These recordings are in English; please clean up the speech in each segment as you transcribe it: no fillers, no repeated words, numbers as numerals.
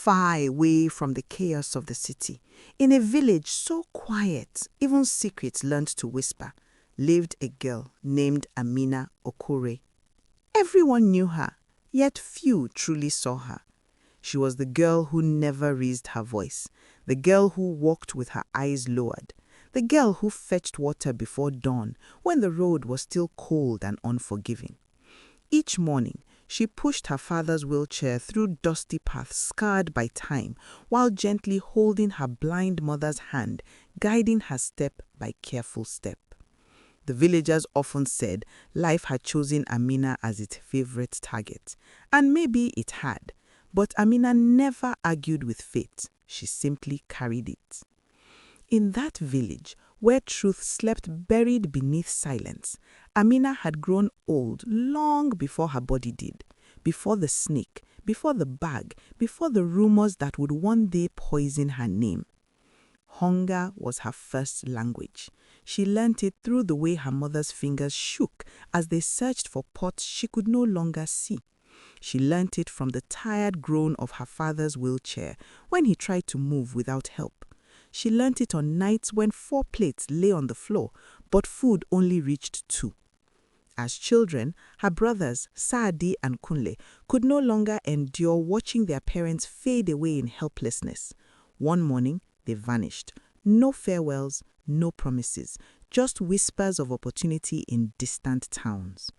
far away from the chaos of the city, in a village so quiet, even secrets learned to whisper, lived a girl named Amina Okore. Everyone knew her, yet few truly saw her. She was the girl who never raised her voice, the girl who walked with her eyes lowered, the girl who fetched water before dawn when the road was still cold and unforgiving. Each morning, she pushed her father's wheelchair through dusty paths scarred by time, while gently holding her blind mother's hand, guiding her step by careful step. The villagers often said life had chosen Amina as its favorite target, and maybe it had. But Amina never argued with fate, she simply carried it. In that village, where truth slept buried beneath silence, Amina had grown old long before her body did, before the snake, before the bag, before the rumors that would one day poison her name. Hunger was her first language. She learnt it through the way her mother's fingers shook as they searched for pots she could no longer see. She learnt it from the tired groan of her father's wheelchair when he tried to move without help. She learnt it on nights when 4 plates lay on the floor, but food only reached 2. As children, her brothers, Saadi and Kunle, could no longer endure watching their parents fade away in helplessness. One morning, they vanished. No farewells, no promises, just whispers of opportunity in distant towns.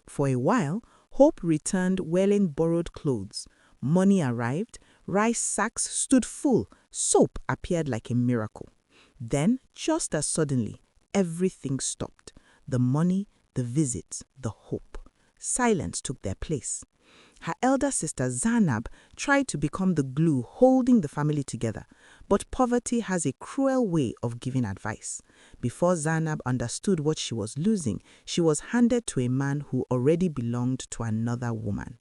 For a while, hope returned wearing borrowed clothes. Money arrived, rice sacks stood full, soap appeared like a miracle. Then, just as suddenly, everything stopped. The money, the visits, the hope. Silence took their place. Her elder sister Zanab tried to become the glue holding the family together, but poverty has a cruel way of giving advice. Before Zanab understood what she was losing, she was handed to a man who already belonged to another woman.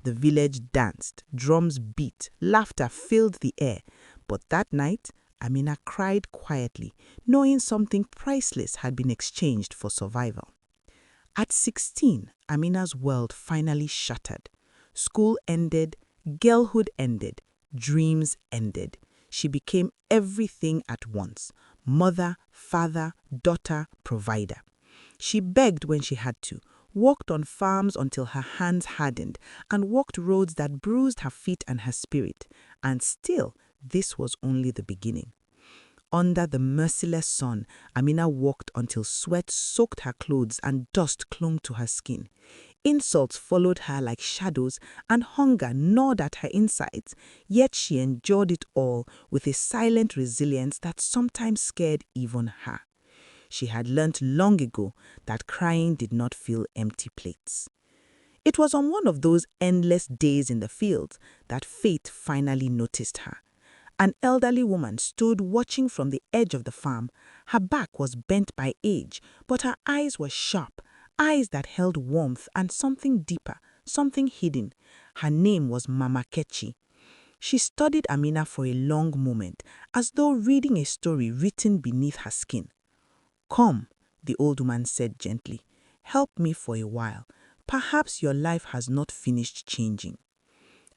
The village danced, drums beat, laughter filled the air. But that night, Amina cried quietly, knowing something priceless had been exchanged for survival. At 16, Amina's world finally shattered. School ended, girlhood ended, dreams ended. She became everything at once: mother, father, daughter, provider. She begged when she had to, walked on farms until her hands hardened, and walked roads that bruised her feet and her spirit. And still, this was only the beginning. Under the merciless sun, Amina walked until sweat soaked her clothes and dust clung to her skin. Insults followed her like shadows, and hunger gnawed at her insides, yet she endured it all with a silent resilience that sometimes scared even her. She had learnt long ago that crying did not fill empty plates. It was on one of those endless days in the fields that fate finally noticed her. An elderly woman stood watching from the edge of the farm. Her back was bent by age, but her eyes were sharp, eyes that held warmth and something deeper, something hidden. Her name was Mama Kechi. She studied Amina for a long moment, as though reading a story written beneath her skin. "Come," the old woman said gently. "Help me for a while. Perhaps your life has not finished changing."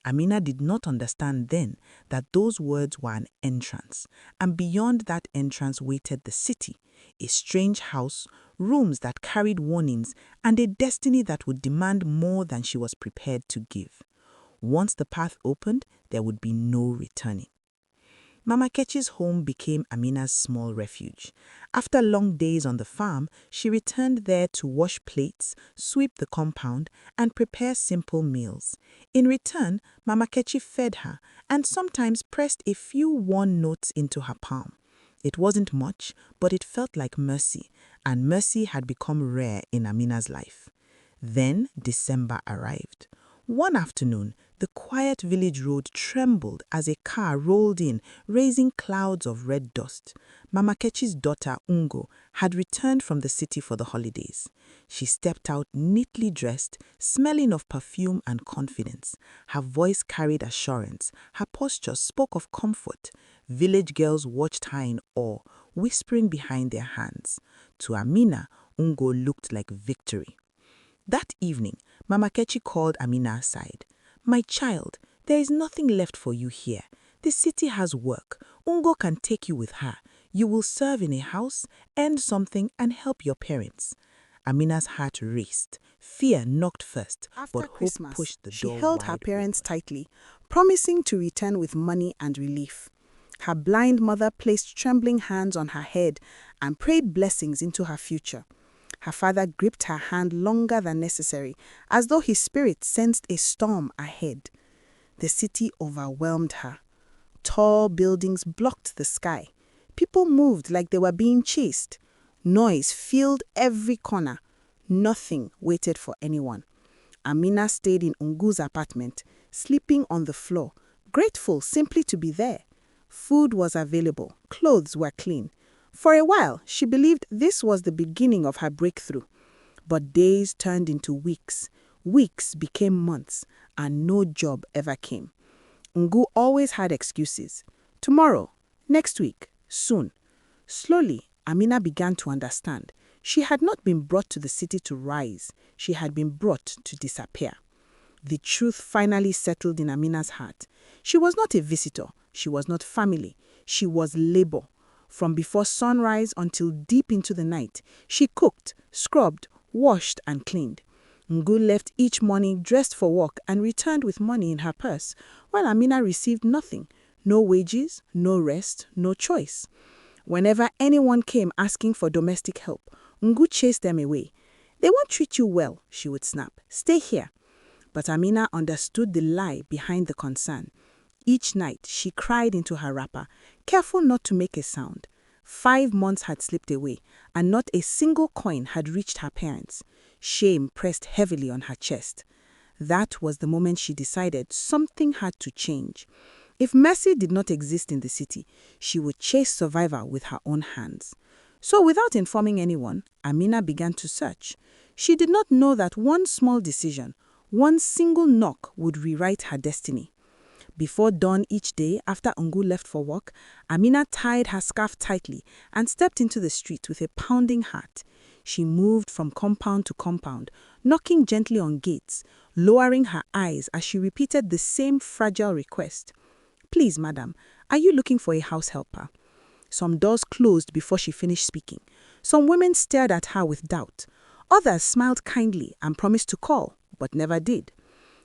Amina did not understand then that those words were an entrance, and beyond that entrance waited the city, a strange house, rooms that carried warnings, and a destiny that would demand more than she was prepared to give. Once the path opened, there would be no returning. Mama Kechi's home became Amina's small refuge. After long days on the farm, she returned there to wash plates, sweep the compound, and prepare simple meals. In return, Mama Kechi fed her and sometimes pressed a few worn notes into her palm. It wasn't much, but it felt like mercy, and mercy had become rare in Amina's life. Then December arrived. One afternoon, the quiet village road trembled as a car rolled in, raising clouds of red dust. Mama Kechi's daughter, Ungo, had returned from the city for the holidays. She stepped out neatly dressed, smelling of perfume and confidence. Her voice carried assurance. Her posture spoke of comfort. Village girls watched her in awe, whispering behind their hands. To Amina, Ungo looked like victory. That evening, Mama Kechi called Amina aside. "My child, There is nothing left for you here. The city has work. Ungo can take you with her. You will serve in a house, earn something, and help your parents." Amina's heart raced. Fear knocked first, but hope pushed the door wide. She held her parents tightly, promising to return with money and relief. Her blind mother placed trembling hands on her head and prayed blessings into her future. Her father gripped her hand longer than necessary, as though his spirit sensed a storm ahead. The city overwhelmed her. Tall buildings blocked the sky. People moved like they were being chased. Noise filled every corner. Nothing waited for anyone. Amina stayed in Ungu's apartment, sleeping on the floor, grateful simply to be there. Food was available, clothes were clean. For a while, she believed this was the beginning of her breakthrough. But days turned into weeks. Weeks became months, and no job ever came. Ungu always had excuses. Tomorrow, next week, soon. Slowly, Amina began to understand. She had not been brought to the city to rise. She had been brought to disappear. The truth finally settled in Amina's heart. She was not a visitor. She was not family. She was labor. From before sunrise until deep into the night, she cooked, scrubbed, washed, and cleaned. Ngu left each morning dressed for work and returned with money in her purse, while Amina received nothing. No wages, no rest, no choice. Whenever anyone came asking for domestic help, Ngu chased them away. "They won't treat you well," she would snap. "Stay here." But Amina understood the lie behind the concern. Each night, she cried into her wrapper, careful not to make a sound. 5 months had slipped away, and not a single coin had reached her parents. Shame pressed heavily on her chest. That was the moment she decided something had to change. If mercy did not exist in the city, she would chase survival with her own hands. So without informing anyone, Amina began to search. She did not know that one small decision, one single knock would rewrite her destiny. Before dawn each day, after Ungu left for work, Amina tied her scarf tightly and stepped into the street with a pounding heart. She moved from compound to compound, knocking gently on gates, lowering her eyes as she repeated the same fragile request. "Please, madam, are you looking for a house helper?" Some doors closed before she finished speaking. Some women stared at her with doubt. Others smiled kindly and promised to call, but never did.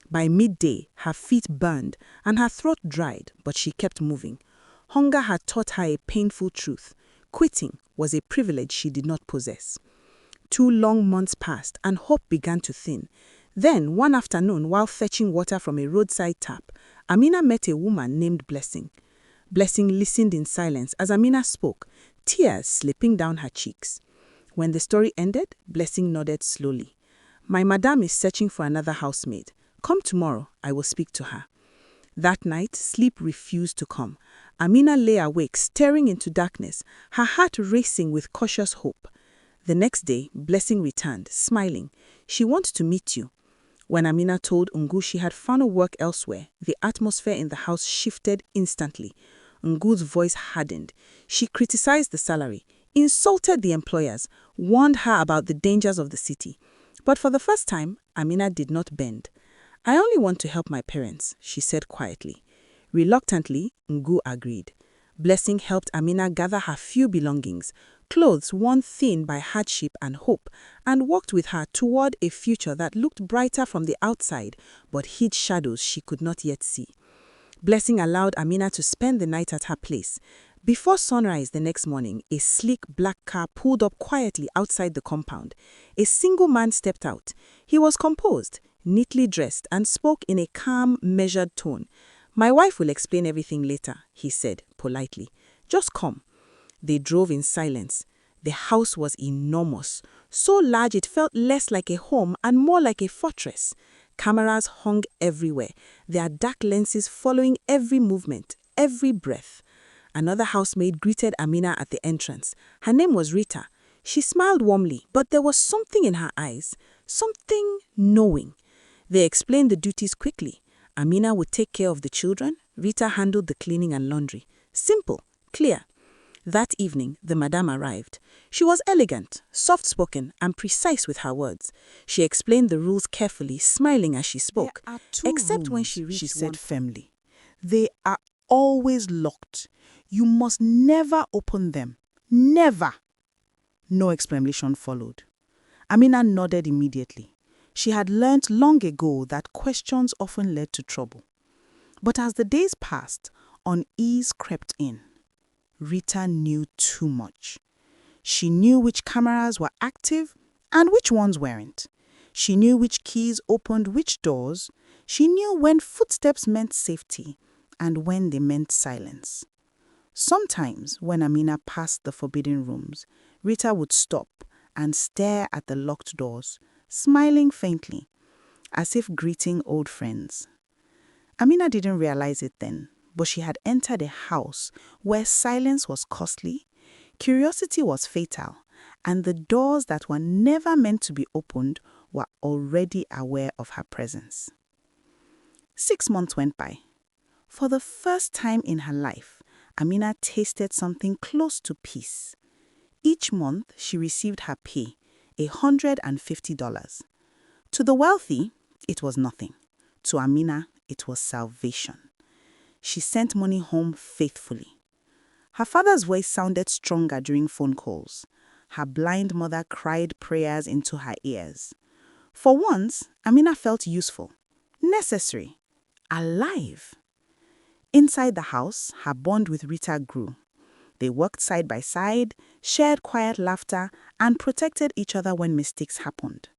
By midday, her feet burned and her throat dried, but she kept moving. Hunger had taught her a painful truth. Quitting was a privilege she did not possess. 2 long months passed and hope began to thin. Then, one afternoon, while fetching water from a roadside tap, Amina met a woman named Blessing. Blessing listened in silence as Amina spoke, tears slipping down her cheeks. When the story ended, Blessing nodded slowly. "My madam is searching for another housemaid. Come tomorrow, I will speak to her." That night, sleep refused to come. Amina lay awake, staring into darkness, her heart racing with cautious hope. The next day, Blessing returned, smiling. "She wants to meet you." When Amina told Ungu she had found work elsewhere, the atmosphere in the house shifted instantly. Ungu's voice hardened. She criticized the salary, insulted the employers, warned her about the dangers of the city. But for the first time, Amina did not bend. "I only want to help my parents," she said quietly. Reluctantly, Ngu agreed. Blessing helped Amina gather her few belongings, clothes worn thin by hardship and hope, and walked with her toward a future that looked brighter from the outside but hid shadows she could not yet see. Blessing allowed Amina to spend the night at her place. Before sunrise the next morning, a sleek black car pulled up quietly outside the compound. A single man stepped out. He was composed, neatly dressed, and spoke in a calm, measured tone. "My wife will explain everything later," he said politely. "Just come." They drove in silence. The house was enormous, so large it felt less like a home and more like a fortress. Cameras hung everywhere, their dark lenses following every movement, every breath. Another housemaid greeted Amina at the entrance. Her name was Rita. She smiled warmly, but there was something in her eyes, something knowing. They explained the duties quickly. Amina would take care of the children. Rita handled the cleaning and laundry. Simple, clear. That evening, the madame arrived. She was elegant, soft-spoken, and precise with her words. She explained the rules carefully, smiling as she spoke. There are two except when rooms, she reached she said one. firmly. They are always locked. You must never open them. Never. No explanation followed. Amina nodded immediately. She had learnt long ago that questions often led to trouble. But as the days passed, unease crept in. Rita knew too much. She knew which cameras were active and which ones weren't. She knew which keys opened which doors. She knew when footsteps meant safety and when they meant silence. Sometimes, when Amina passed the forbidden rooms, Rita would stop and stare at the locked doors, smiling faintly, as if greeting old friends. Amina didn't realize it then, but she had entered a house where silence was costly, curiosity was fatal, and the doors that were never meant to be opened were already aware of her presence. 6 months went by. For the first time in her life, Amina tasted something close to peace. Each month, she received her pay, $150. To the wealthy, it was nothing. To Amina, it was salvation. She sent money home faithfully. Her father's voice sounded stronger during phone calls. Her blind mother cried prayers into her ears. For once, Amina felt useful, necessary, alive. Inside the house, her bond with Rita grew. They worked side by side, shared quiet laughter, and protected each other when mistakes happened.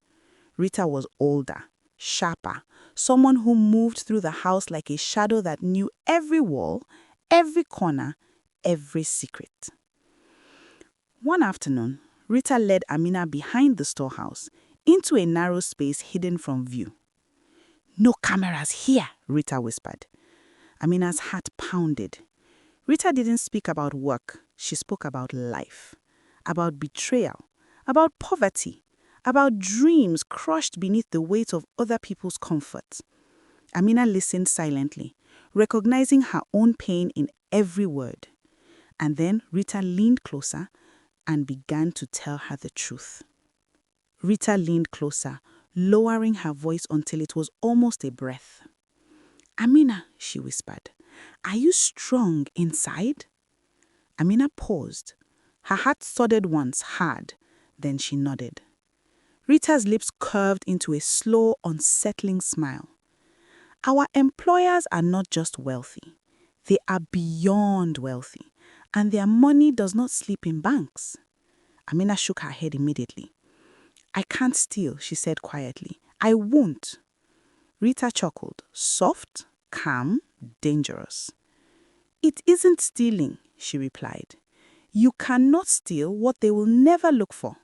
Rita was older, sharper, someone who moved through the house like a shadow that knew every wall, every corner, every secret. One afternoon, Rita led Amina behind the storehouse, into a narrow space hidden from view. "No cameras here," Rita whispered. Amina's heart pounded. Rita didn't speak about work, she spoke about life, about betrayal, about poverty, about dreams crushed beneath the weight of other people's comfort. Amina listened silently, recognizing her own pain in every word. And then Rita leaned closer and began to tell her the truth. Rita leaned closer, lowering her voice until it was almost a breath. "Amina," she whispered, "are you strong inside?" Amina paused. Her heart thudded once hard, then she nodded. Rita's lips curved into a slow, unsettling smile. "Our employers are not just wealthy. They are beyond wealthy, and their money does not sleep in banks." Amina shook her head immediately. "I can't steal," she said quietly. "I won't." Rita chuckled, soft, calm, dangerous. "It isn't stealing," she replied. "You cannot steal what they will never look for."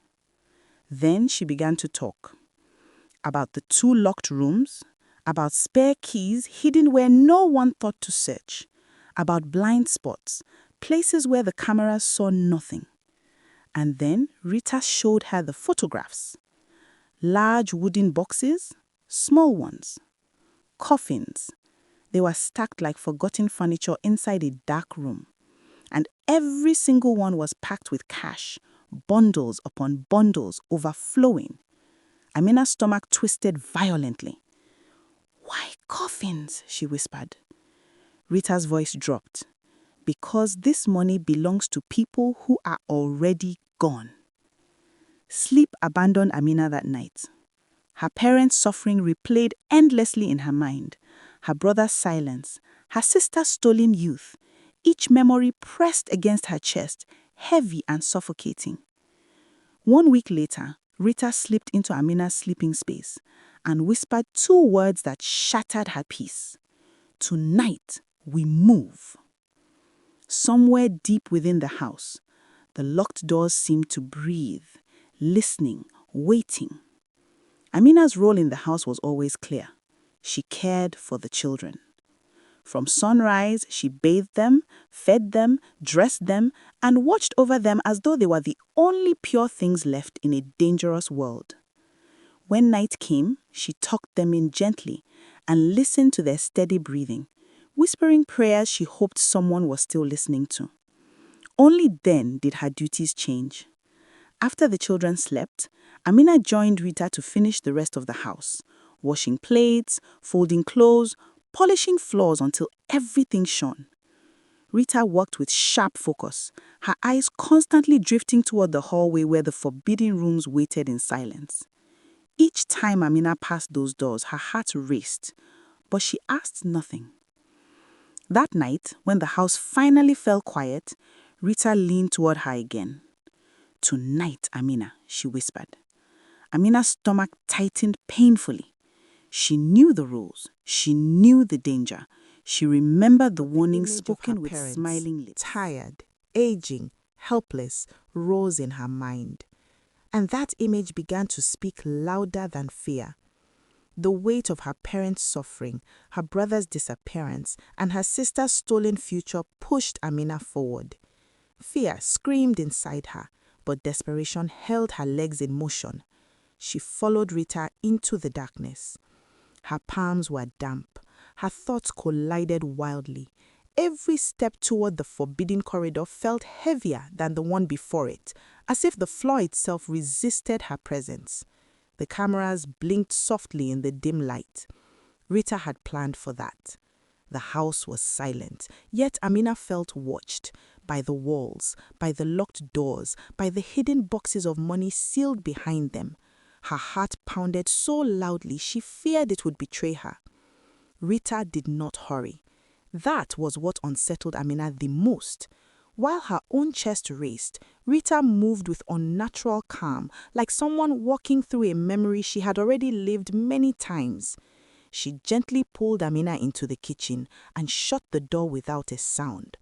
Then she began to talk about the 2 locked rooms, about spare keys hidden where no one thought to search, about blind spots, places where the cameras saw nothing. And then Rita showed her the photographs. Large wooden boxes, small ones. Coffins. They were stacked like forgotten furniture inside a dark room. And every single one was packed with cash, bundles upon bundles overflowing. Amina's stomach twisted violently. "Why coffins?" she whispered. Rita's voice dropped. "Because this money belongs to people who are already gone." Sleep abandoned Amina that night. Her parents' suffering replayed endlessly in her mind. Her brother's silence, her sister's stolen youth, each memory pressed against her chest, heavy and suffocating. 1 week later, Rita slipped into Amina's sleeping space and whispered 2 words that shattered her peace. "Tonight, we move." Somewhere deep within the house, the locked doors seemed to breathe, listening, waiting. Amina's role in the house was always clear. She cared for the children. From sunrise, she bathed them, fed them, dressed them, and watched over them as though they were the only pure things left in a dangerous world. When night came, she tucked them in gently and listened to their steady breathing, whispering prayers she hoped someone was still listening to. Only then did her duties change. After the children slept, Amina joined Rita to finish the rest of the house, washing plates, folding clothes, polishing floors until everything shone. Rita worked with sharp focus, her eyes constantly drifting toward the hallway where the forbidden rooms waited in silence. Each time Amina passed those doors, her heart raced, but she asked nothing. That night, when the house finally fell quiet, Rita leaned toward her again. "Tonight, Amina," she whispered. Amina's stomach tightened painfully. She knew the rules. She knew the danger. She remembered the warning spoken with smiling lips. Tired, aging, helpless, rose in her mind. And that image began to speak louder than fear. The weight of her parents' suffering, her brother's disappearance, and her sister's stolen future pushed Amina forward. Fear screamed inside her, but desperation held her legs in motion. She followed Rita into the darkness. Her palms were damp. Her thoughts collided wildly. Every step toward the forbidden corridor felt heavier than the one before it, as if the floor itself resisted her presence. The cameras blinked softly in the dim light. Rita had planned for that. The house was silent, yet Amina felt watched by the walls, by the locked doors, by the hidden boxes of money sealed behind them. Her heart pounded so loudly she feared it would betray her. Rita did not hurry. That was what unsettled Amina the most. While her own chest raced, Rita moved with unnatural calm, like someone walking through a memory she had already lived many times. She gently pulled Amina into the kitchen and shut the door without a sound.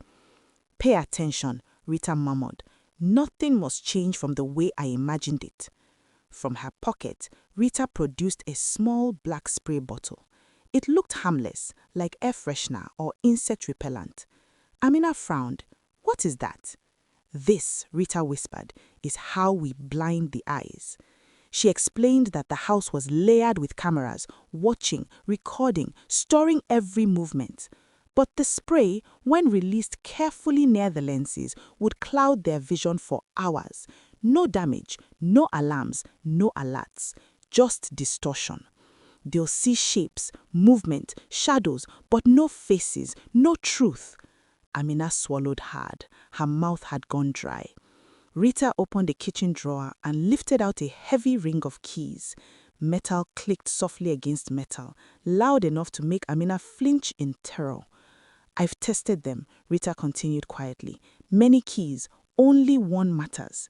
"Pay attention," Rita murmured. "Nothing must change from the way I imagined it." From her pocket, Rita produced a small black spray bottle. It looked harmless, like air freshener or insect repellent. Amina frowned. "What is that?" "This," Rita whispered, "is how we blind the eyes." She explained that the house was layered with cameras, watching, recording, storing every movement. But the spray, when released carefully near the lenses, would cloud their vision for hours. No damage, no alarms, no alerts, just distortion. They'll see shapes, movement, shadows, but no faces, no truth. Amina swallowed hard. Her mouth had gone dry. Rita opened a kitchen drawer and lifted out a heavy ring of keys. Metal clicked softly against metal, loud enough to make Amina flinch in terror. "I've tested them," Rita continued quietly. "Many keys, only one matters."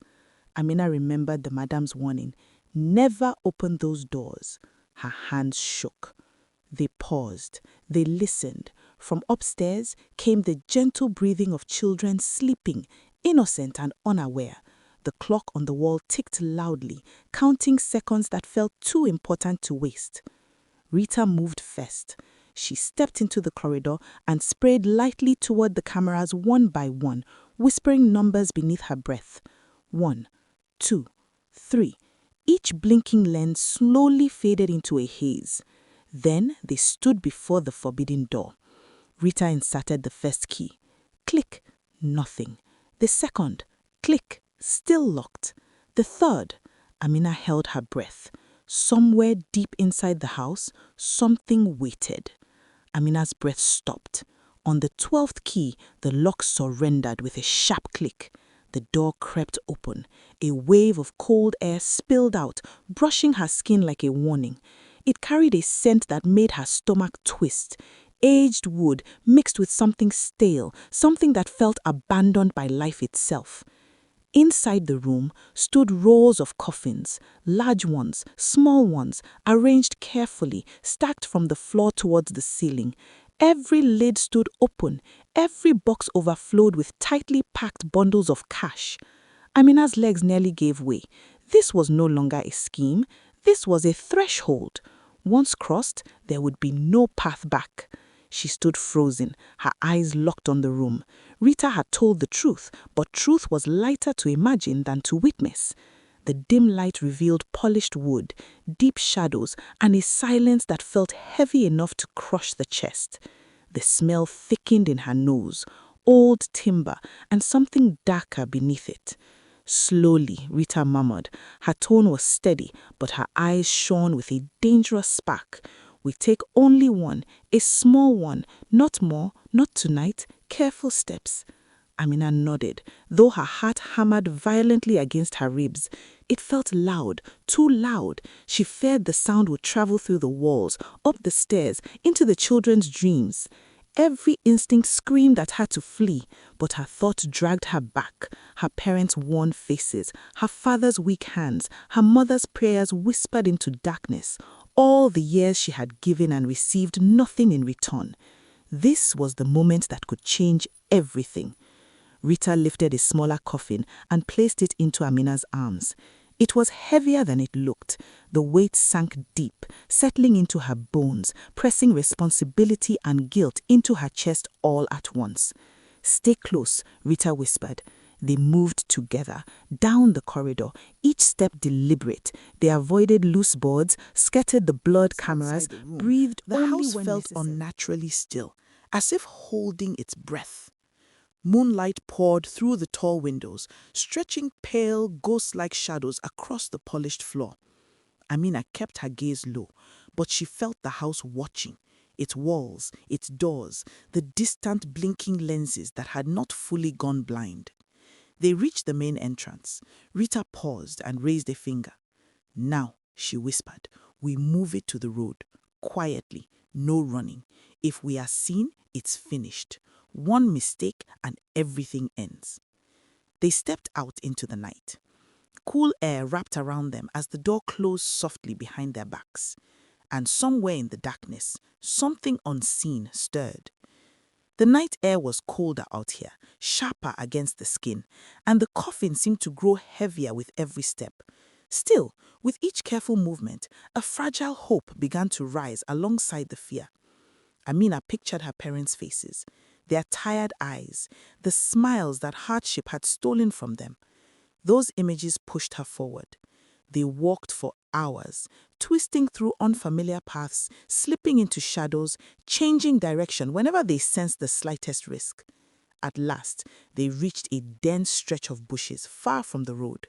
Amina remembered the madam's warning. Never open those doors. Her hands shook. They paused. They listened. From upstairs came the gentle breathing of children sleeping, innocent and unaware. The clock on the wall ticked loudly, counting seconds that felt too important to waste. Rita moved first. She stepped into the corridor and sprayed lightly toward the cameras one by one, whispering numbers beneath her breath. 1, 2, 3. Each blinking lens slowly faded into a haze. Then they stood before the forbidden door. Rita inserted the first key. Click, nothing. The second, click, still locked. The third, Amina held her breath. Somewhere deep inside the house, something waited. Amina's breath stopped. On the 12th key, the lock surrendered with a sharp click. The door crept open. A wave of cold air spilled out, brushing her skin like a warning. It carried a scent that made her stomach twist. Aged wood mixed with something stale, something that felt abandoned by life itself. Inside the room stood rows of coffins, large ones, small ones, arranged carefully, stacked from the floor towards the ceiling. Every lid stood open, every box overflowed with tightly packed bundles of cash. Amina's legs nearly gave way. This was no longer a scheme, this was a threshold. Once crossed, there would be no path back. She stood frozen, her eyes locked on the room. Rita had told the truth, but truth was lighter to imagine than to witness. The dim light revealed polished wood, deep shadows, and a silence that felt heavy enough to crush the chest. The smell thickened in her nose. old timber, and something darker beneath it. Slowly, Rita murmured. Her tone was steady, but her eyes shone with a dangerous spark. We take only one, a small one, not more, not tonight, careful steps. Amina nodded, though her heart hammered violently against her ribs. It felt loud, too loud. She feared the sound would travel through the walls, up the stairs, into the children's dreams. Every instinct screamed at her to flee, but her thought dragged her back. Her parents' worn faces, her father's weak hands, her mother's prayers whispered into darkness. All the years she had given and received nothing in return. This was the moment that could change everything. Rita lifted a smaller coffin and placed it into Amina's arms. It was heavier than it looked. The weight sank deep, settling into her bones, pressing responsibility and guilt into her chest all at once. "Stay close," Rita whispered. They moved together, down the corridor, each step deliberate. They avoided loose boards, skirted the blurred cameras, breathed The only house when felt necessary. unnaturally still, as if holding its breath. Moonlight poured through the tall windows, stretching pale, ghost-like shadows across the polished floor. Amina kept her gaze low, but she felt the house watching. Its walls, its doors, the distant blinking lenses that had not fully gone blind. They reached the main entrance. Rita paused and raised a finger. "Now," she whispered, "we move it to the road. Quietly, no running. If we are seen, it's finished. One mistake and everything ends." They stepped out into the night. Cool air wrapped around them as the door closed softly behind their backs. And somewhere in the darkness, something unseen stirred. The night air was colder out here, sharper against the skin, and the coffin seemed to grow heavier with every step. Still, with each careful movement, a fragile hope began to rise alongside the fear. Amina pictured her parents' faces, their tired eyes, the smiles that hardship had stolen from them. Those images pushed her forward. They walked for hours, twisting through unfamiliar paths, slipping into shadows, changing direction whenever they sensed the slightest risk. At last, they reached a dense stretch of bushes far from the road.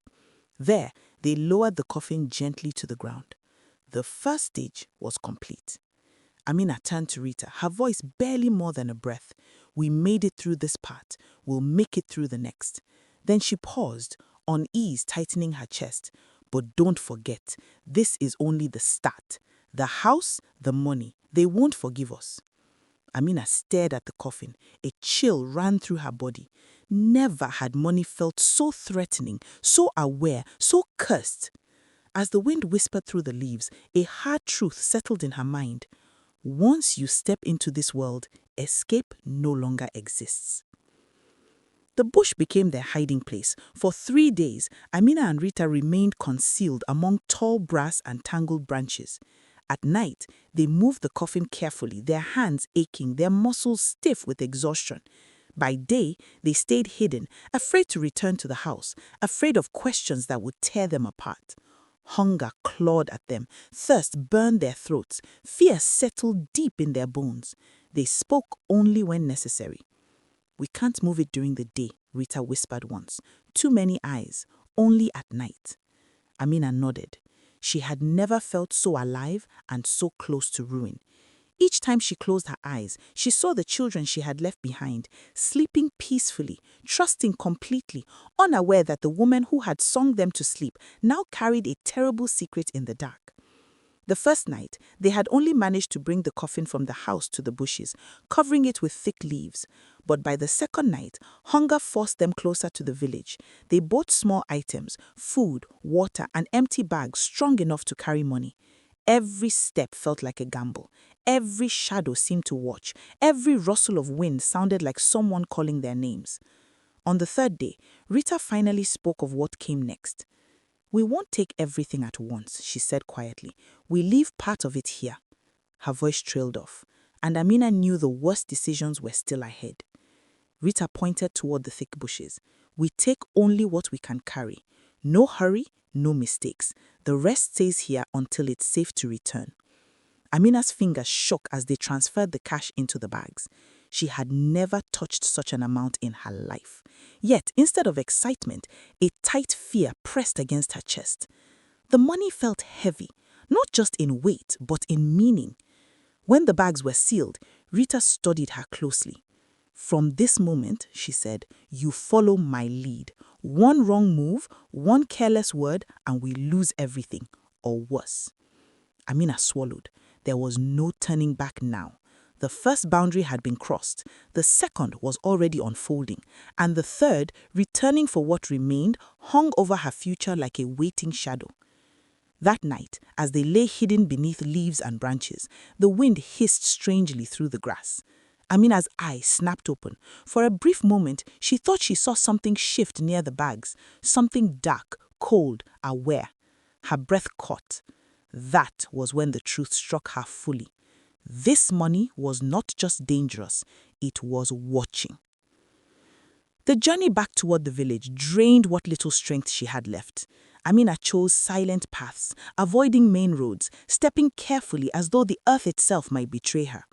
There, they lowered the coffin gently to the ground. The first stage was complete. Amina turned to Rita, her voice barely more than a breath. "We made it through this part. We'll make it through the next." Then she paused, unease tightening her chest. "But don't forget, this is only the start. The house, the money, they won't forgive us." Amina stared at the coffin. A chill ran through her body. Never had money felt so threatening, so aware, so cursed. As the wind whispered through the leaves, a hard truth settled in her mind. Once you step into this world, escape no longer exists. The bush became their hiding place. For 3 days, Amina and Rita remained concealed among tall grass and tangled branches. At night, they moved the coffin carefully, their hands aching, their muscles stiff with exhaustion. By day, they stayed hidden, afraid to return to the house, afraid of questions that would tear them apart. Hunger clawed at them, thirst burned their throats, fear settled deep in their bones. They spoke only when necessary. "We can't move it during the day," Rita whispered once. "Too many eyes, only at night." Amina nodded. She had never felt so alive and so close to ruin. Each time she closed her eyes, she saw the children she had left behind, sleeping peacefully, trusting completely, unaware that the woman who had sung them to sleep now carried a terrible secret in the dark. The first night, they had only managed to bring the coffin from the house to the bushes, covering it with thick leaves. But by the second night, hunger forced them closer to the village. They bought small items, food, water, and empty bags strong enough to carry money. Every step felt like a gamble. Every shadow seemed to watch. Every rustle of wind sounded like someone calling their names. On the third day, Rita finally spoke of what came next. "We won't take everything at once," she said quietly. "We leave part of it here." Her voice trailed off, and Amina knew the worst decisions were still ahead. Rita pointed toward the thick bushes. "We take only what we can carry. No hurry, no mistakes. The rest stays here until it's safe to return." Amina's fingers shook as they transferred the cash into the bags. She had never touched such an amount in her life. Yet, instead of excitement, a tight fear pressed against her chest. The money felt heavy, not just in weight, but in meaning. When the bags were sealed, Rita studied her closely. "From this moment," she said, "you follow my lead. One wrong move, one careless word, and we lose everything, or worse." Amina swallowed. There was no turning back now. The first boundary had been crossed, the second was already unfolding, and the third, returning for what remained, hung over her future like a waiting shadow. That night, as they lay hidden beneath leaves and branches, the wind hissed strangely through the grass. Amina's eyes snapped open. For a brief moment, she thought she saw something shift near the bags, something dark, cold, aware. Her breath caught. That was when the truth struck her fully. This money was not just dangerous, it was watching. The journey back toward the village drained what little strength she had left. Amina chose silent paths, avoiding main roads, stepping carefully as though the earth itself might betray her.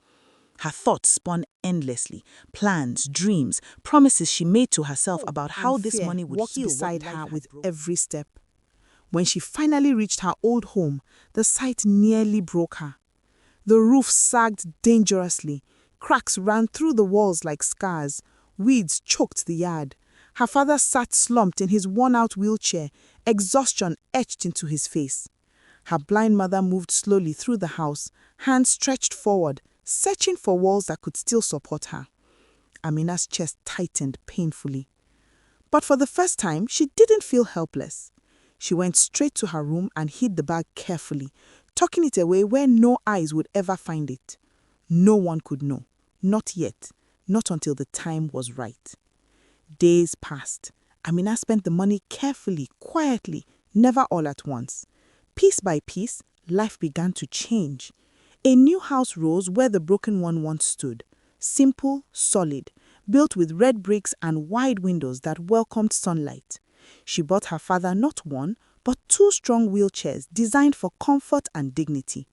Her thoughts spun endlessly, plans, dreams, promises she made to herself about how this money would walked heal beside what her life with had broken. every step. When she finally reached her old home, the sight nearly broke her. The roof sagged dangerously. Cracks ran through the walls like scars. Weeds choked the yard. Her father sat slumped in his worn-out wheelchair, exhaustion etched into his face. Her blind mother moved slowly through the house, hands stretched forward, searching for walls that could still support her. Amina's chest tightened painfully. But for the first time, she didn't feel helpless. She went straight to her room and hid the bag carefully, tucking it away where no eyes would ever find it. No one could know. Not yet. Not until the time was right. Days passed. Amina spent the money carefully, quietly, never all at once. Piece by piece, life began to change. A new house rose where the broken one once stood. Simple, solid, built with red bricks and wide windows that welcomed sunlight. She bought her father not one, but 2 strong wheelchairs designed for comfort and dignity.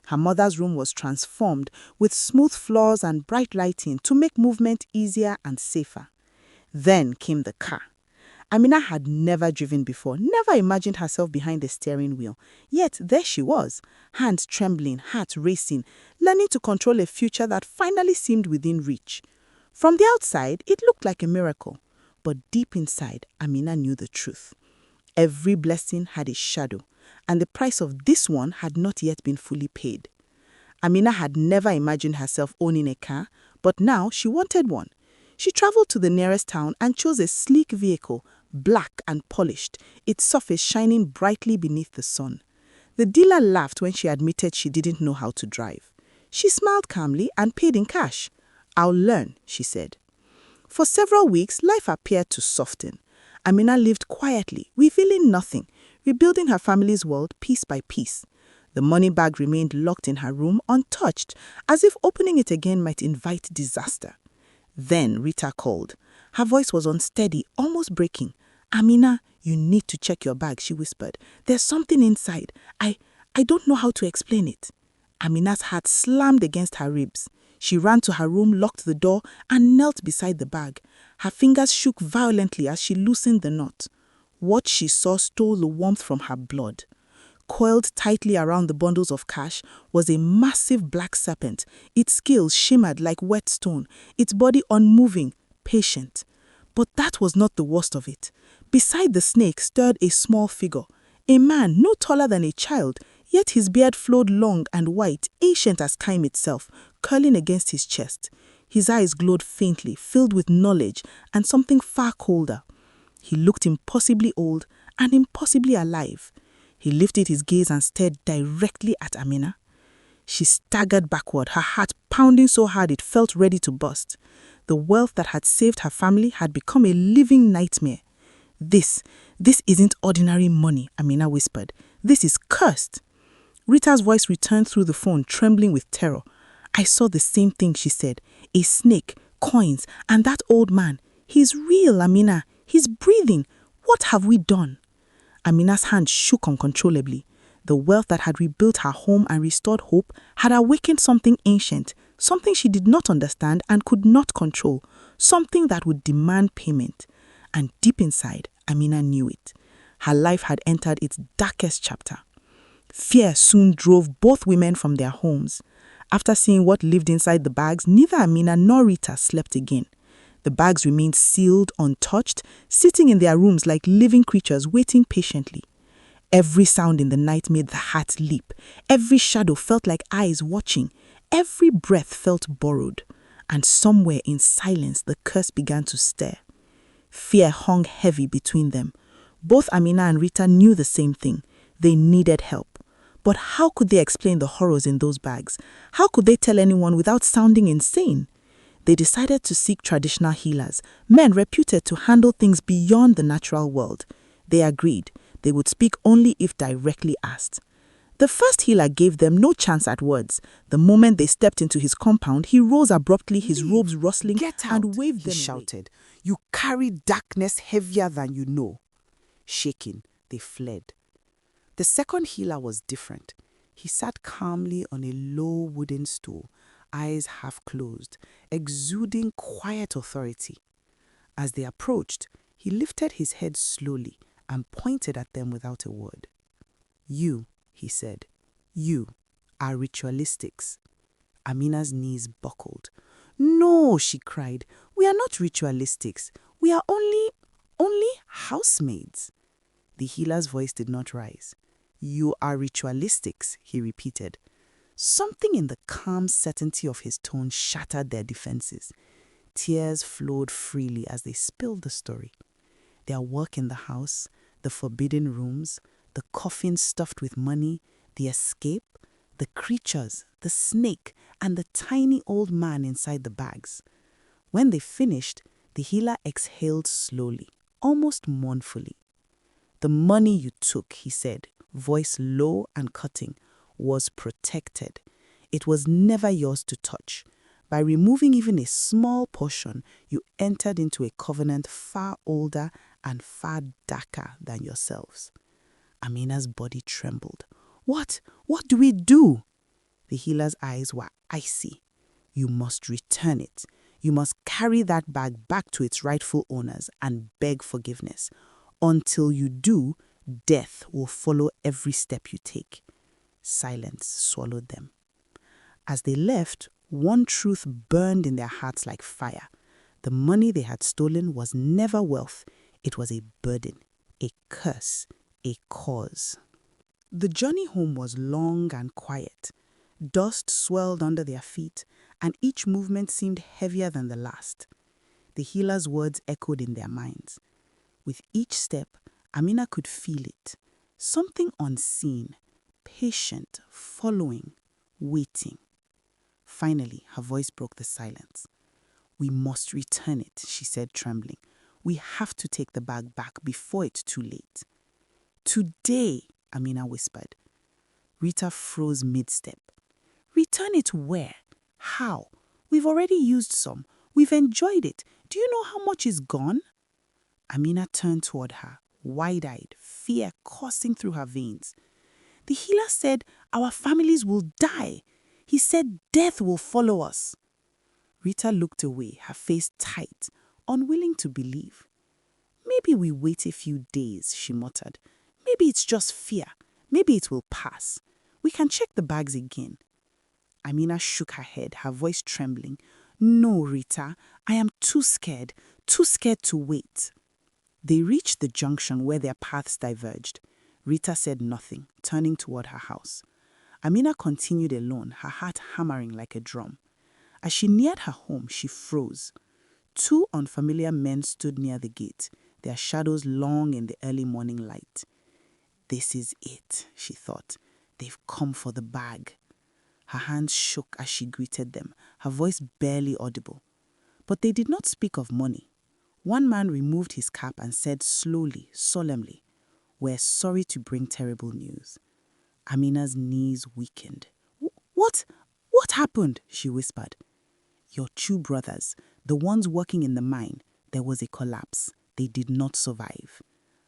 Her mother's room was transformed with smooth floors and bright lighting to make movement easier and safer. Then came the car. Amina had never driven before, never imagined herself behind the steering wheel. Yet there she was, hands trembling, heart racing, learning to control a future that finally seemed within reach. From the outside, it looked like a miracle. But deep inside, Amina knew the truth. Every blessing had a shadow, and the price of this one had not yet been fully paid. Amina had never imagined herself owning a car, but now she wanted one. She traveled to the nearest town and chose a sleek vehicle, black and polished, its surface shining brightly beneath the sun. The dealer laughed when she admitted she didn't know how to drive. She smiled calmly and paid in cash. "I'll learn," she said. For several weeks, life appeared to soften. Amina lived quietly, revealing nothing, rebuilding her family's world piece by piece. The money bag remained locked in her room, untouched, as if opening it again might invite disaster. Then Rita called. Her voice was unsteady, almost breaking. "Amina, you need to check your bag," she whispered. "There's something inside. I don't know how to explain it." Amina's heart slammed against her ribs. She ran to her room, locked the door, and knelt beside the bag. Her fingers shook violently as she loosened the knot. What she saw stole the warmth from her blood. Coiled tightly around the bundles of cash was a massive black serpent. Its scales shimmered like wet stone, its body unmoving, patient. But that was not the worst of it. Beside the snake stirred a small figure, a man no taller than a child, yet his beard flowed long and white, ancient as time itself, curling against his chest. His eyes glowed faintly, filled with knowledge and something far colder. He looked impossibly old and impossibly alive. He lifted his gaze and stared directly at Amina. She staggered backward, her heart pounding so hard it felt ready to burst. The wealth that had saved her family had become a living nightmare. This isn't ordinary money," Amina whispered. "This is cursed." Rita's voice returned through the phone, trembling with terror. "I saw the same thing," she said. "A snake, coins, and that old man. He's real, Amina. He's breathing. What have we done?" Amina's hand shook uncontrollably. The wealth that had rebuilt her home and restored hope had awakened something ancient, something she did not understand and could not control, something that would demand payment. And deep inside, Amina knew it. Her life had entered its darkest chapter. Fear soon drove both women from their homes. After seeing what lived inside the bags, neither Amina nor Rita slept again. The bags remained sealed, untouched, sitting in their rooms like living creatures waiting patiently. Every sound in the night made the heart leap. Every shadow felt like eyes watching. Every breath felt borrowed. And somewhere in silence, the curse began to stir. Fear hung heavy between them. Both Amina and Rita knew the same thing. They needed help. But how could they explain the horrors in those bags? How could they tell anyone without sounding insane? They decided to seek traditional healers, men reputed to handle things beyond the natural world. They agreed they would speak only if directly asked. The first healer gave them no chance at words. The moment they stepped into his compound, he rose abruptly, his robes rustling, Get out, and waved he them shouted. You carry darkness heavier than you know. Shaking, they fled. The second healer was different. He sat calmly on a low wooden stool, eyes half closed, exuding quiet authority. As they approached, he lifted his head slowly and pointed at them without a word. You, he said, you are ritualistics. Amina's knees buckled. No, she cried, we are not ritualistics. We are only housemaids. The healer's voice did not rise. You are ritualistics, he repeated. Something in the calm certainty of his tone shattered their defenses. Tears flowed freely as they spilled the story. Their work in the house, the forbidden rooms, the coffin stuffed with money, the escape, the creatures, the snake, and the tiny old man inside the bags. When they finished, the healer exhaled slowly, almost mournfully. The money you took, he said, voice low and cutting, was protected. It was never yours to touch. By removing even a small portion, you entered into a covenant far older and far darker than yourselves. Amina's body trembled. What? What do we do? The healer's eyes were icy. You must return it. You must carry that bag back to its rightful owners and beg forgiveness. Until you do, death will follow every step you take. Silence swallowed them. As they left, one truth burned in their hearts like fire. The money they had stolen was never wealth. It was a burden, a curse, a cause. The journey home was long and quiet. Dust swirled under their feet, and each movement seemed heavier than the last. The healer's words echoed in their minds. With each step, Amina could feel it. Something unseen, patient, following, waiting. Finally, her voice broke the silence. We must return it, she said, trembling. We have to take the bag back before it's too late. Today, Amina whispered. Rita froze mid-step. Return it where? How? We've already used some. We've enjoyed it. Do you know how much is gone? Amina turned toward her, wide-eyed, fear coursing through her veins. The healer said our families will die. He said death will follow us. Rita looked away, her face tight, unwilling to believe. Maybe we wait a few days, she muttered. Maybe it's just fear. Maybe it will pass. We can check the bags again. Amina shook her head, her voice trembling. No, Rita, I am too scared to wait. They reached the junction where their paths diverged. Rita said nothing, turning toward her house. Amina continued alone, her heart hammering like a drum. As she neared her home, she froze. Two unfamiliar men stood near the gate, their shadows long in the early morning light. This is it, she thought. They've come for the bag. Her hands shook as she greeted them, her voice barely audible. But they did not speak of money. One man removed his cap and said slowly, solemnly, "We're sorry to bring terrible news." Amina's knees weakened. What? What happened?" she whispered. "Your two brothers, the ones working in the mine, there was a collapse. They did not survive."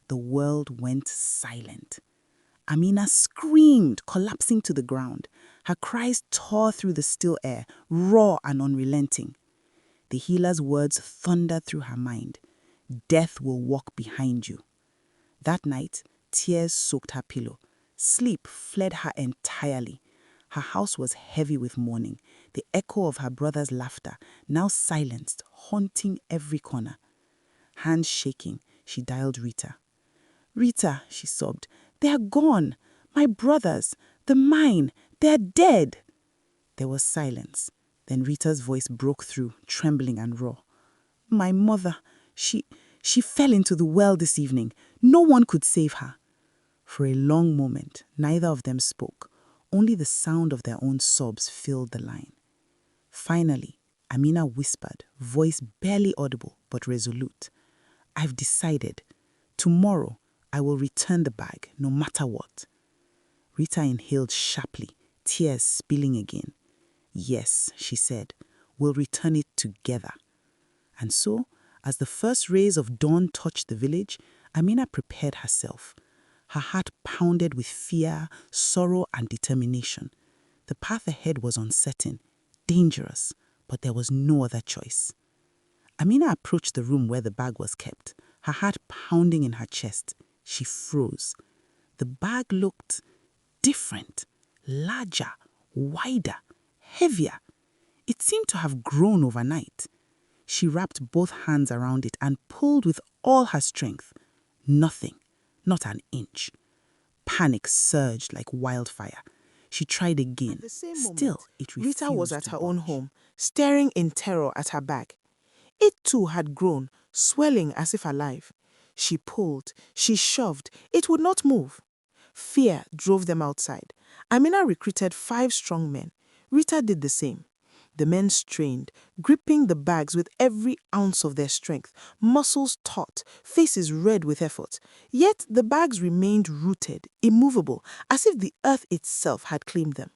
The world went silent. Amina screamed, collapsing to the ground. Her cries tore through the still air, raw and unrelenting. The healer's words thundered through her mind. Death will walk behind you. That night, tears soaked her pillow. Sleep fled her entirely. Her house was heavy with mourning, the echo of her brother's laughter, now silenced, haunting every corner. Hands shaking, she dialed Rita. "Rita," she sobbed, "they are gone. My brothers, mine, they're dead." There was silence. Then Rita's voice broke through, trembling and raw. "My mother, she fell into the well this evening. No one could save her." For a long moment, neither of them spoke. Only the sound of their own sobs filled the line. Finally, Amina whispered, voice barely audible but resolute, "I've decided. Tomorrow, I will return the bag, no matter what." Rita inhaled sharply, tears spilling again. "Yes," she said, "we'll return it together." And so, as the first rays of dawn touched the village, Amina prepared herself. Her heart pounded with fear, sorrow, and determination. The path ahead was uncertain, dangerous, but there was no other choice. Amina approached the room where the bag was kept, her heart pounding in her chest. She froze. The bag looked different, larger, wider, heavier. It seemed to have grown overnight. She wrapped both hands around it and pulled with all her strength. Nothing, not an inch. Panic surged like wildfire. She tried again. At the same Still, moment, it refused Rita was at to her own budge. home, staring in terror at her bag. It too had grown, swelling as if alive. She pulled, she shoved, it would not move. Fear drove them outside. Amina recruited 5 strong men. Rita did the same. The men strained, gripping the bags with every ounce of their strength, muscles taut, faces red with effort. Yet the bags remained rooted, immovable, as if the earth itself had claimed them.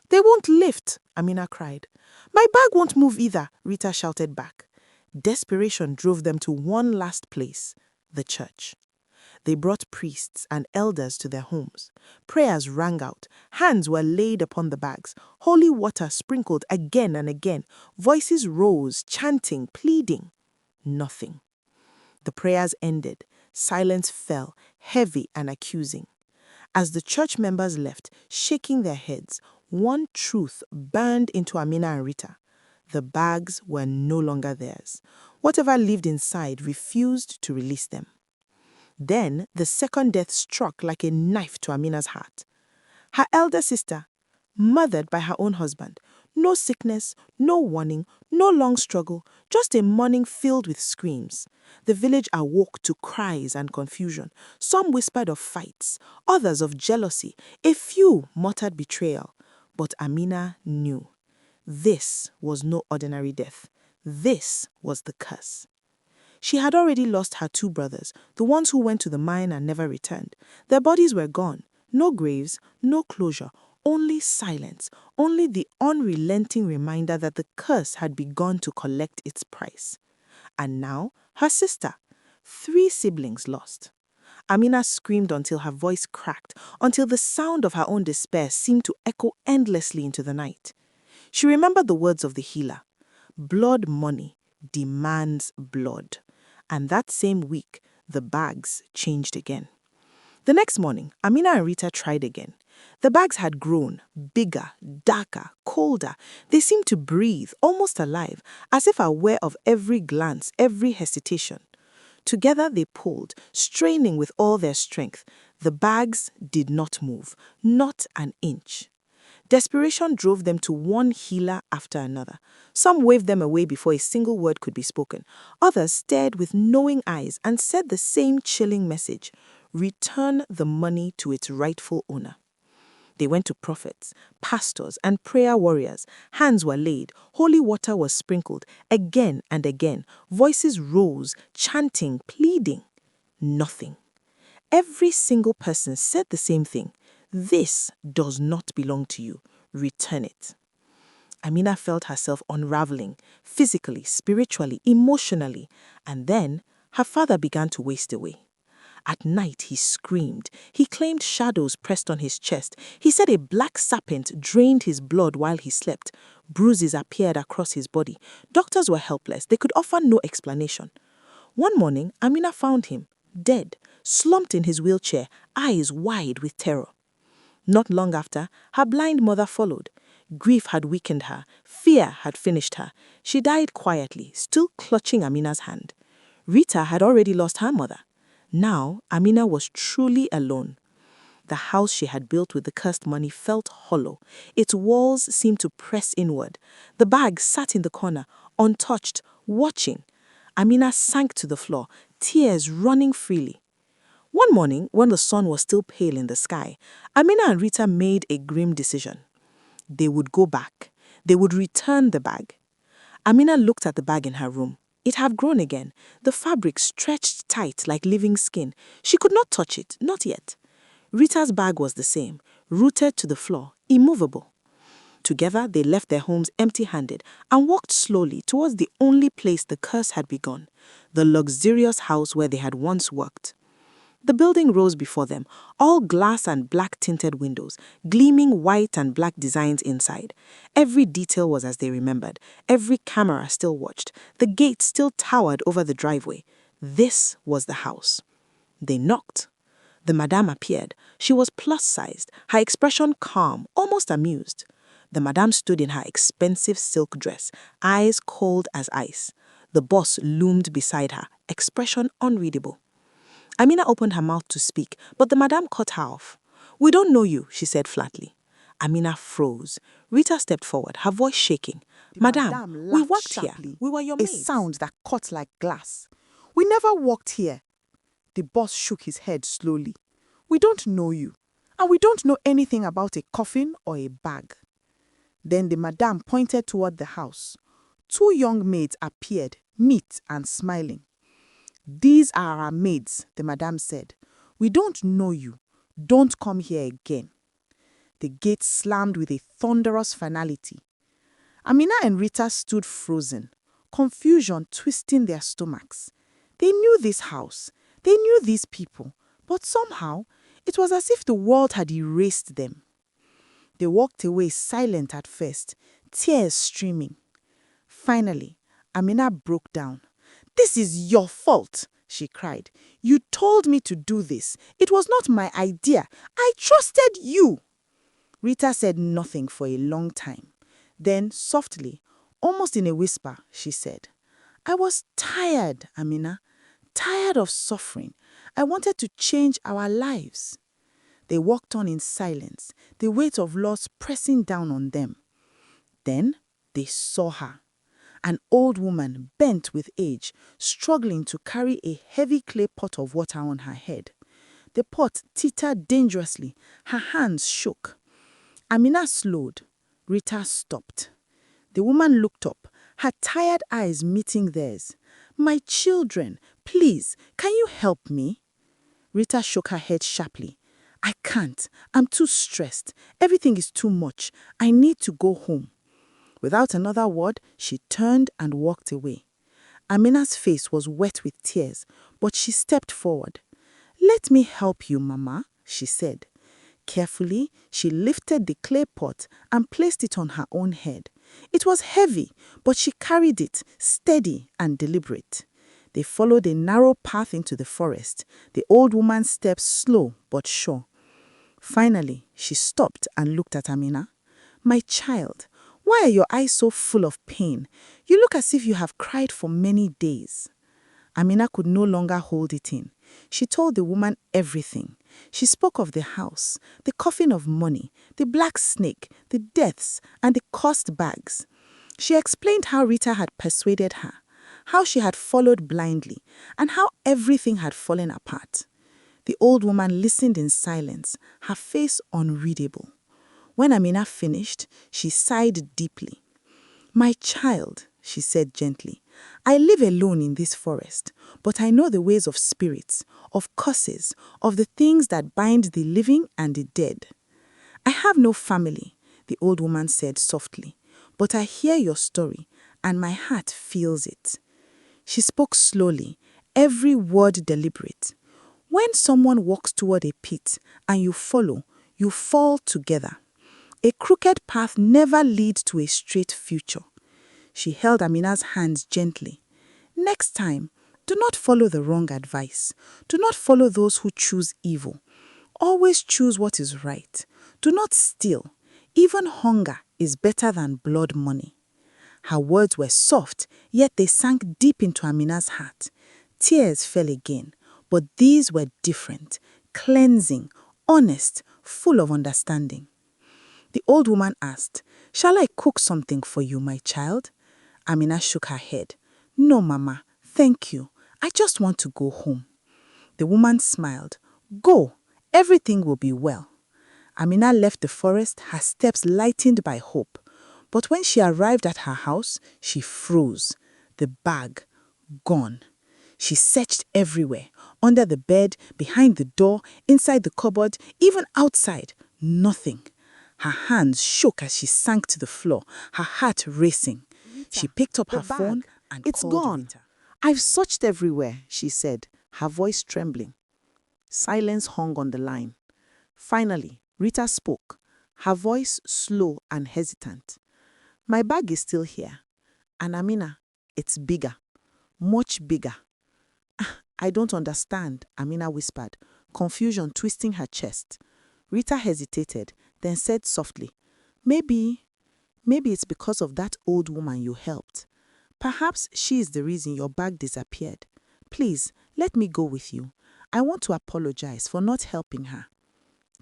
"They won't lift," Amina cried. "My bag won't move either," Rita shouted back. Desperation drove them to one last place, the church. They brought priests and elders to their homes. Prayers rang out. Hands were laid upon the bags. Holy water sprinkled again and again. Voices rose, chanting, pleading. Nothing. The prayers ended. Silence fell, heavy and accusing. As the church members left, shaking their heads, one truth burned into Amina and Rita. The bags were no longer theirs. Whatever lived inside refused to release them. Then the second death struck like a knife to Amina's heart. Her elder sister, murdered by her own husband. No sickness, no warning, no long struggle, just a morning filled with screams. The village awoke to cries and confusion. Some whispered of fights, others of jealousy. A few muttered betrayal. But Amina knew. This was no ordinary death. This was the curse. She had already lost her 2 brothers, the ones who went to the mine and never returned. Their bodies were gone. No graves, no closure, only silence, only the unrelenting reminder that the curse had begun to collect its price. And now, her sister. 3 siblings lost. Amina screamed until her voice cracked, until the sound of her own despair seemed to echo endlessly into the night. She remembered the words of the healer. Blood money demands blood. And that same week, the bags changed again. The next morning, Amina and Rita tried again. The bags had grown, bigger, darker, colder. They seemed to breathe, almost alive, as if aware of every glance, every hesitation. Together they pulled, straining with all their strength. The bags did not move, not an inch. Desperation drove them to one healer after another. Some waved them away before a single word could be spoken. Others stared with knowing eyes and said the same chilling message: return the money to its rightful owner. They went to prophets, pastors, and prayer warriors. Hands were laid, holy water was sprinkled. Again and again, voices rose, chanting, pleading. Nothing. Every single person said the same thing. This does not belong to you. Return it. Amina felt herself unraveling, physically, spiritually, emotionally, and then her father began to waste away. At night he screamed. He claimed shadows pressed on his chest. He said a black serpent drained his blood while he slept. Bruises appeared across his body. Doctors were helpless. They could offer no explanation. One morning, Amina found him, dead, slumped in his wheelchair, eyes wide with terror. Not long after, her blind mother followed. Grief had weakened her. Fear had finished her. She died quietly, still clutching Amina's hand. Rita had already lost her mother. Now, Amina was truly alone. The house she had built with the cursed money felt hollow. Its walls seemed to press inward. The bag sat in the corner, untouched, watching. Amina sank to the floor, tears running freely. One morning, when the sun was still pale in the sky, Amina and Rita made a grim decision. They would go back. They would return the bag. Amina looked at the bag in her room. It had grown again, the fabric stretched tight like living skin. She could not touch it, not yet. Rita's bag was the same, rooted to the floor, immovable. Together, they left their homes empty-handed and walked slowly towards the only place the curse had begun, the luxurious house where they had once worked. The building rose before them, all glass and black-tinted windows, gleaming white and black designs inside. Every detail was as they remembered. Every camera still watched. The gate still towered over the driveway. This was the house. They knocked. The madame appeared. She was plus-sized, her expression calm, almost amused. The madame stood in her expensive silk dress, eyes cold as ice. The boss loomed beside her, expression unreadable. Amina opened her mouth to speak, but the madame cut her off. "We don't know you," she said flatly. Amina froze. Rita stepped forward, her voice shaking. "Madame, we worked here. We were your A maids." sound that cut like glass. "We never walked here." The boss shook his head slowly. "We don't know you, and we don't know anything about a coffin or a bag." Then the madame pointed toward the house. Two young maids appeared, neat and smiling. "These are our maids," the madame said. "We don't know you. Don't come here again." The gate slammed with a thunderous finality. Amina and Rita stood frozen, confusion twisting their stomachs. They knew this house. They knew these people. But somehow, it was as if the world had erased them. They walked away silent at first, tears streaming. Finally, Amina broke down. "This is your fault," she cried. "You told me to do this. It was not my idea. I trusted you." Rita said nothing for a long time. Then, softly, almost in a whisper, she said, "I was tired, Amina. Tired of suffering. I wanted to change our lives." They walked on in silence, the weight of loss pressing down on them. Then they saw her. An old woman, bent with age, struggling to carry a heavy clay pot of water on her head. The pot tittered dangerously. Her hands shook. Amina slowed. Rita stopped. The woman looked up, her tired eyes meeting theirs. "My children, please, can you help me?" Rita shook her head sharply. "I can't. I'm too stressed. Everything is too much. I need to go home." Without another word, she turned and walked away. Amina's face was wet with tears, but she stepped forward. "Let me help you, Mama," she said. Carefully, she lifted the clay pot and placed it on her own head. It was heavy, but she carried it, steady and deliberate. They followed a narrow path into the forest, the old woman's steps slow but sure. Finally, she stopped and looked at Amina. "My child, why are your eyes so full of pain? You look as if you have cried for many days." Amina could no longer hold it in. She told the woman everything. She spoke of the house, the coffin of money, the black snake, the deaths, and the cursed bags. She explained how Rita had persuaded her, how she had followed blindly, and how everything had fallen apart. The old woman listened in silence, her face unreadable. When Amina finished, she sighed deeply. "My child," she said gently, "I live alone in this forest, but I know the ways of spirits, of curses, of the things that bind the living and the dead." "I have no family," the old woman said softly, "but I hear your story, and my heart feels it." She spoke slowly, every word deliberate. When someone walks toward a pit and you follow, you fall together. A crooked path never leads to a straight future. She held Amina's hands gently. Next time, do not follow the wrong advice. Do not follow those who choose evil. Always choose what is right. Do not steal. Even hunger is better than blood money. Her words were soft, yet they sank deep into Amina's heart. Tears fell again, but these were different, cleansing, honest, full of understanding. The old woman asked, "Shall I cook something for you, my child?" Amina shook her head. "No, Mama, thank you. I just want to go home." The woman smiled. "Go, everything will be well." Amina left the forest, her steps lightened by hope. But when she arrived at her house, she froze. The bag, gone. She searched everywhere, under the bed, behind the door, inside the cupboard, even outside. Nothing. Her hands shook as she sank to the floor, her heart racing. She picked up her phone and It's called gone. Rita. I've searched everywhere, she said, her voice trembling. Silence hung on the line. Finally, Rita spoke, her voice slow and hesitant. My bag is still here. And Amina, it's bigger. Much bigger. I don't understand, Amina whispered, confusion twisting her chest. Rita hesitated, then said softly, Maybe it's because of that old woman you helped. Perhaps she is the reason your bag disappeared. Please, let me go with you. I want to apologize for not helping her."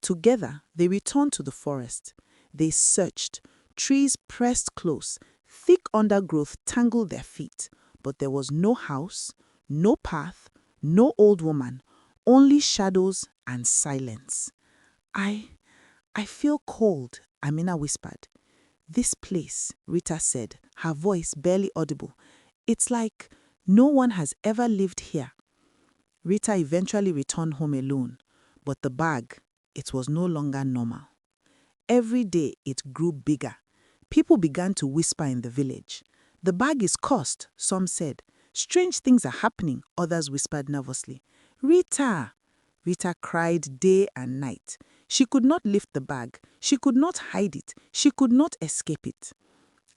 Together, they returned to the forest. They searched. Trees pressed close. Thick undergrowth tangled their feet. But there was no house, no path, no old woman, only shadows and silence. I feel cold, Amina whispered. "This place," Rita said, her voice barely audible. "It's like no one has ever lived here." Rita eventually returned home alone, but the bag, it was no longer normal. Every day it grew bigger. People began to whisper in the village. "The bag is cursed," some said. "Strange things are happening," others whispered nervously. "Rita!" Rita cried day and night. She could not lift the bag. She could not hide it. She could not escape it.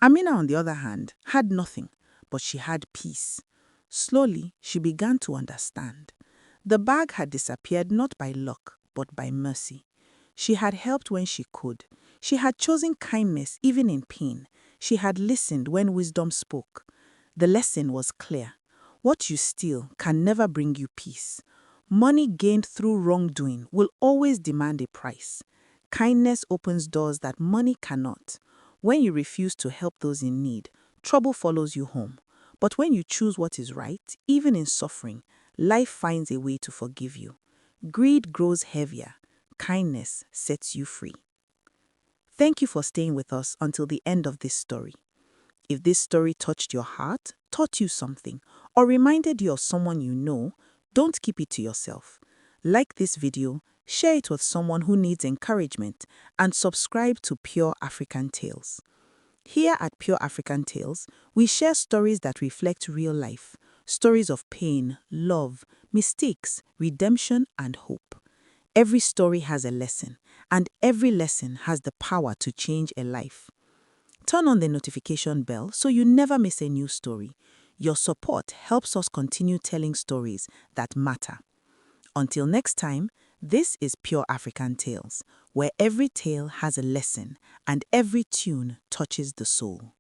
Amina, on the other hand, had nothing, but she had peace. Slowly, she began to understand. The bag had disappeared not by luck, but by mercy. She had helped when she could. She had chosen kindness even in pain. She had listened when wisdom spoke. The lesson was clear. What you steal can never bring you peace. Money gained through wrongdoing will always demand a price. Kindness opens doors that money cannot. When you refuse to help those in need, trouble follows you home. But when you choose what is right, even in suffering, life finds a way to forgive you. Greed grows heavier. Kindness sets you free. Thank you for staying with us until the end of this story. If this story touched your heart, taught you something, or reminded you of someone you know, don't keep it to yourself. Like this video, share it with someone who needs encouragement, and subscribe to Pure African Tales. Here at Pure African Tales, we share stories that reflect real life, stories of pain, love, mistakes, redemption, and hope. Every story has a lesson, and every lesson has the power to change a life. Turn on the notification bell so you never miss a new story. Your support helps us continue telling stories that matter. Until next time, this is Pure African Tales, where every tale has a lesson and every tune touches the soul.